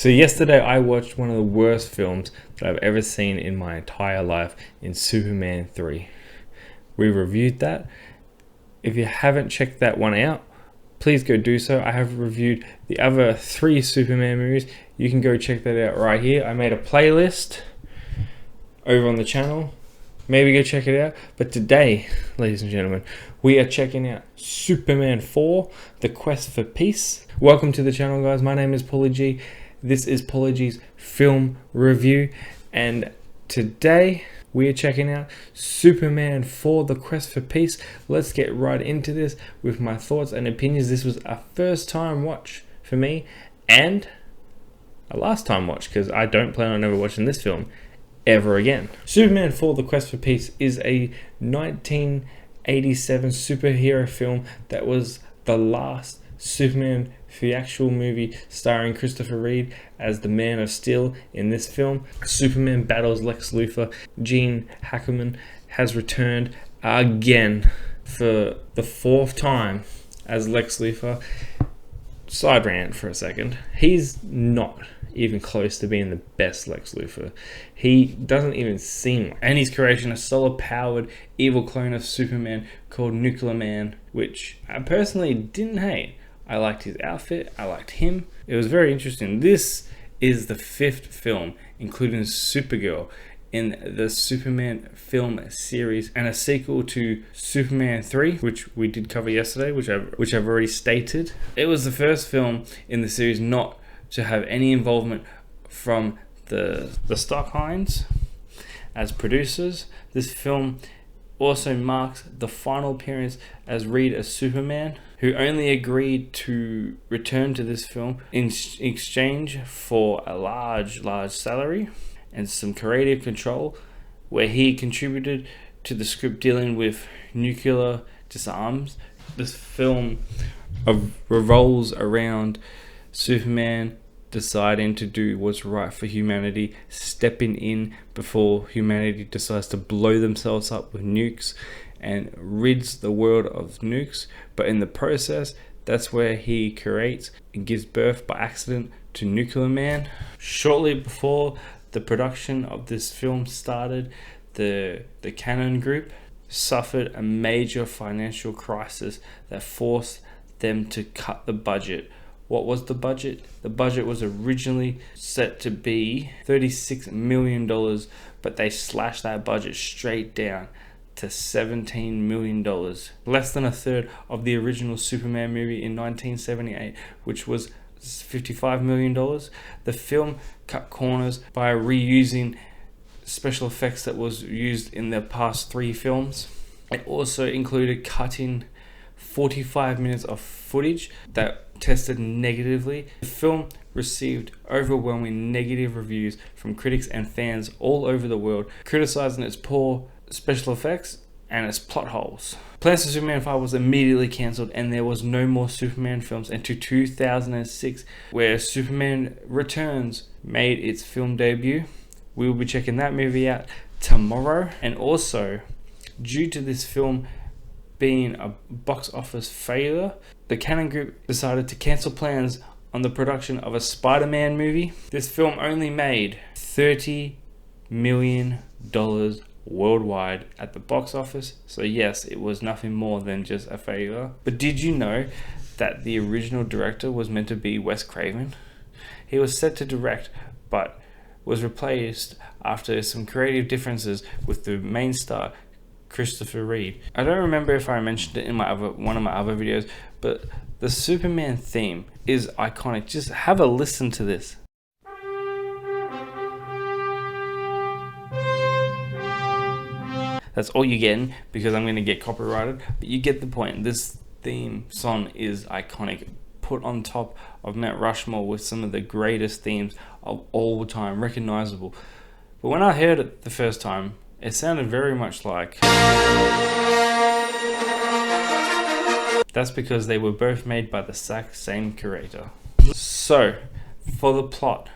So yesterday I watched one of the worst films that I've ever seen in my entire life in Superman 3. We reviewed that. If you haven't checked that one out, please go do so. I have reviewed the other 3 Superman movies. You can go check that out right here. I made a playlist over on the channel. Maybe go check it out. But today, ladies and gentlemen, we are checking out Superman 4, The Quest for Peace. Welcome to the channel, guys. My name is Paulie G. This is Paulie G's film review, and today we are checking out Superman 4, The Quest for Peace. Let's get right into this with my thoughts and opinions. This was a first time watch for me and a last time watch because I don't plan on ever watching this film ever again. Superman 4, The Quest for Peace is a 1987 superhero film that was the last Superman theatrical movie starring Christopher Reeve as the Man of Steel. In this film, Superman battles Lex Luthor. Gene Hackman has returned again for the 4th time as Lex Luthor. Side rant for a second. He's not even close to being the best Lex Luthor. He doesn't even seem like. And he's creating a solar-powered evil clone of Superman called Nuclear Man, which I personally didn't hate. I liked his outfit. I liked him. It was very interesting. This is the 5th film, including Supergirl, in the Superman film series, and a sequel to Superman 3, which we did cover yesterday, which I've already stated. It was the first film in the series not to have any involvement from the Stockhines as producers. This film also marks the final appearance as Reed as Superman, who only agreed to return to this film in exchange for a large salary and some creative control, where he contributed to the script dealing with nuclear disarms. This film revolves around Superman deciding to do what's right for humanity, stepping in before humanity decides to blow themselves up with nukes and rids the world of nukes. But in the process, that's where he creates and gives birth by accident to Nuclear Man. Shortly before the production of this film started, the Cannon Group suffered a major financial crisis that forced them to cut the budget. What was the budget? The budget was originally set to be $36 million, but they slashed that budget straight down to $17 million. Less than a third of the original Superman movie in 1978, which was $55 million. The film cut corners by reusing special effects that was used in the past 3 films. It also included cutting 45 minutes of footage that tested negatively. The film received overwhelming negative reviews from critics and fans all over the world, criticizing its poor special effects and its plot holes. Plans for Superman 5 was immediately cancelled, and there was no more Superman films until 2006, where Superman Returns made its film debut. We will be checking that movie out tomorrow. And also, due to this film being a box office failure, the Cannon Group decided to cancel plans on the production of a Spider-Man movie. This film only made $30 million worldwide at the box office, so yes, it was nothing more than just a failure. But did you know that the original director was meant to be Wes Craven? He was set to direct, but was replaced after some creative differences with the main star Christopher Reeve. I don't remember if I mentioned it in one of my other videos, but the Superman theme is iconic. Just have a listen to this. That's all you're getting because I'm going to get copyrighted, but you get the point. This theme song is iconic, put on top of Mount Rushmore with some of the greatest themes of all time, recognizable. But when I heard it the first time, it sounded very much like. That's because they were both made by the exact same creator. So, for the plot,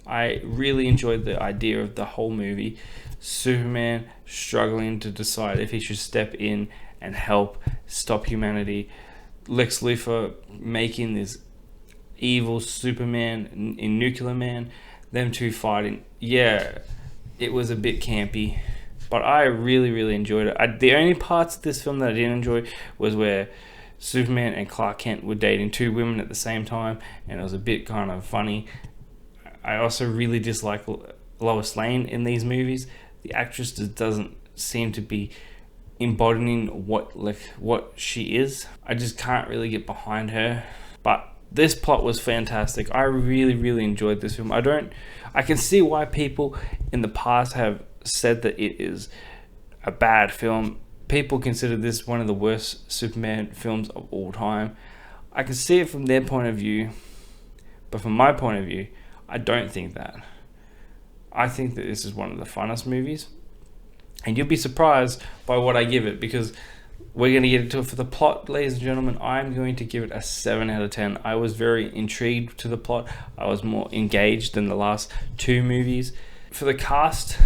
I really enjoyed the idea of the whole movie. Superman struggling to decide if he should step in and help stop humanity. Lex Luthor making this evil Superman in Nuclear Man, them two fighting, yeah, it was a bit campy, but I really enjoyed it. The only parts of this film that I didn't enjoy was where Superman and Clark Kent were dating two women at the same time, and it was a bit kind of funny. I also really dislike Lois Lane in these movies. The actress just doesn't seem to be embodying what she is. I just can't really get behind her. But this plot was fantastic. I really enjoyed this film. I can see why people in the past have said that it is a bad film. People consider this one of the worst Superman films of all time. I can see it from their point of view, but from my point of view, I don't think that. I think that this is one of the funnest movies, and you'll be surprised by what I give it, because we're going to get into it. For the plot, ladies and gentlemen, I'm going to give it a 7 out of 10. I was very intrigued to the plot. I was more engaged than the last two movies. For the cast,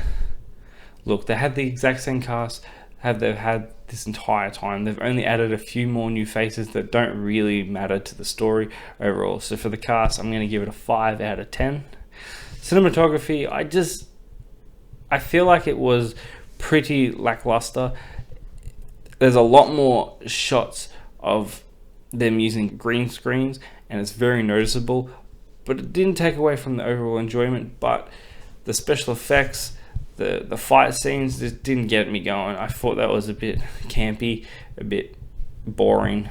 look, they had the exact same cast they've had this entire time. They've only added a few more new faces that don't really matter to the story overall. So for the cast, I'm going to give it a 5 out of 10. Cinematography, I feel like it was pretty lackluster. There's a lot more shots of them using green screens, and it's very noticeable, but it didn't take away from the overall enjoyment. But the special effects, the fight scenes just didn't get me going. I thought that was a bit campy, a bit boring.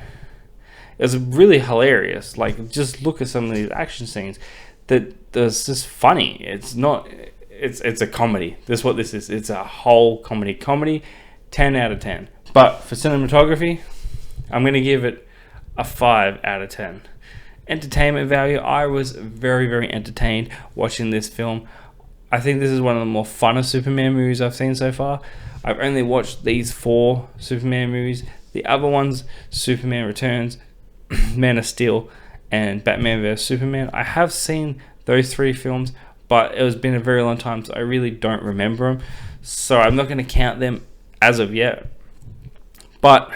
It was really hilarious. Like, just look at some of these action scenes. That's just funny. It's a comedy. That's what this is. It's a whole comedy. 10 out of 10. But for cinematography, I'm going to give it a 5 out of 10. Entertainment value, I was very entertained watching this film. I think this is one of the more funnest Superman movies I've seen so far. I've only watched these 4 Superman movies. The other ones, Superman Returns, Man of Steel, and Batman vs Superman, I have seen those 3 films, but it has been a very long time, so I really don't remember them. So I'm not going to count them as of yet. But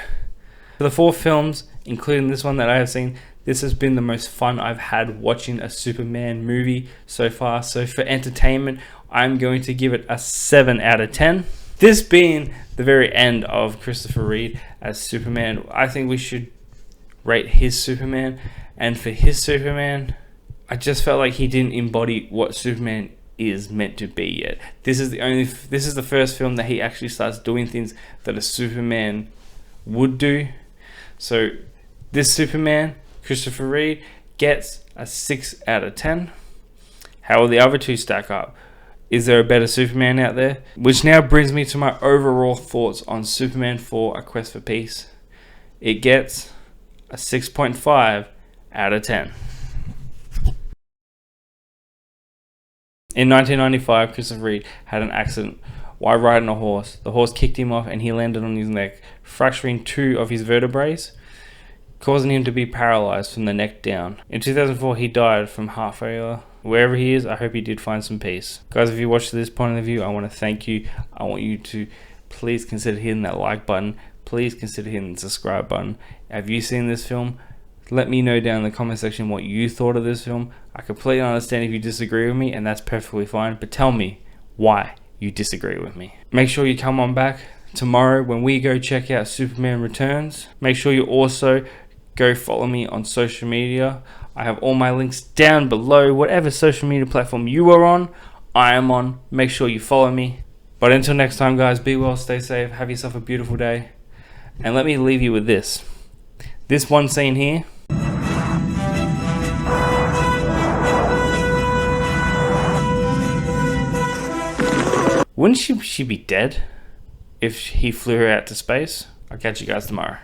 for the 4 films, including this one that I have seen, this has been the most fun I've had watching a Superman movie so far. So for entertainment, I'm going to give it a 7 out of 10. This being the very end of Christopher Reeve as Superman, I think we should rate his Superman. And for his Superman, I just felt like he didn't embody what Superman is meant to be yet. This is the first film that he actually starts doing things that a Superman would do. So this Superman, Christopher Reeve, gets a 6 out of 10. How will the other two stack up? Is there a better Superman out there? Which now brings me to my overall thoughts on Superman 4: A Quest for Peace. It gets a 6.5 out of 10. In 1995, Christopher Reeve had an accident while riding a horse. The horse kicked him off and he landed on his neck, fracturing 2 of his vertebrae, causing him to be paralyzed from the neck down. In 2004, he died from heart failure. Wherever he is, I hope he did find some peace. Guys, if you watched this point of view, I want to thank you. I want you to please consider hitting that like button. Please consider hitting the subscribe button. Have you seen this film? Let me know down in the comment section what you thought of this film. I completely understand if you disagree with me, and that's perfectly fine, but tell me why you disagree with me. Make sure you come on back tomorrow when we go check out Superman Returns. Make sure you also go follow me on social media. I have all my links down below. Whatever social media platform you are on, I am on. Make sure you follow me. But until next time, guys, be well, stay safe, have yourself a beautiful day. And let me leave you with this. This one scene here. Wouldn't she be dead if he flew her out to space? I'll catch you guys tomorrow.